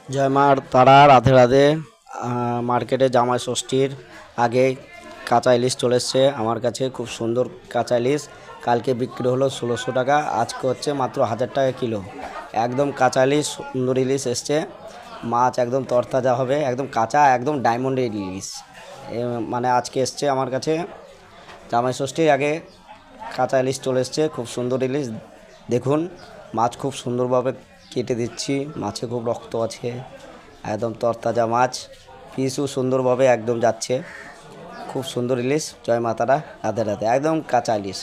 জয় মা তারা, রাধে রাধে। মার্কেটে জামাই ষষ্ঠীর আগে কাঁচা ইলিশ চলে এসছে আমার কাছে, খুব সুন্দর কাঁচা ইলিশ। কালকে বিক্রি হলো 1600 টাকা, আজকে হচ্ছে মাত্র 1000 টাকা কিলো। একদম কাঁচা ইলিশ, সুন্দর ইলিশ এসছে। মাছ একদম তরতাজা হবে, একদম কাঁচা, একদম ডায়মন্ড ইলিশ। মানে আজকে এসছে আমার কাছে জামাই ষষ্ঠীর আগে কাঁচা ইলিশ চলে এসছে, খুব সুন্দর ইলিশ। দেখুন, মাছ খুব সুন্দরভাবে কেটে দিচ্ছি, মাছে খুব রক্ত আছে, একদম তরতাজা মাছ, পিসও সুন্দরভাবে একদম যাচ্ছে। খুব সুন্দর ইলিশ। জয় মাতারা, রাধে রাধে। একদম কাঁচা ইলিশ।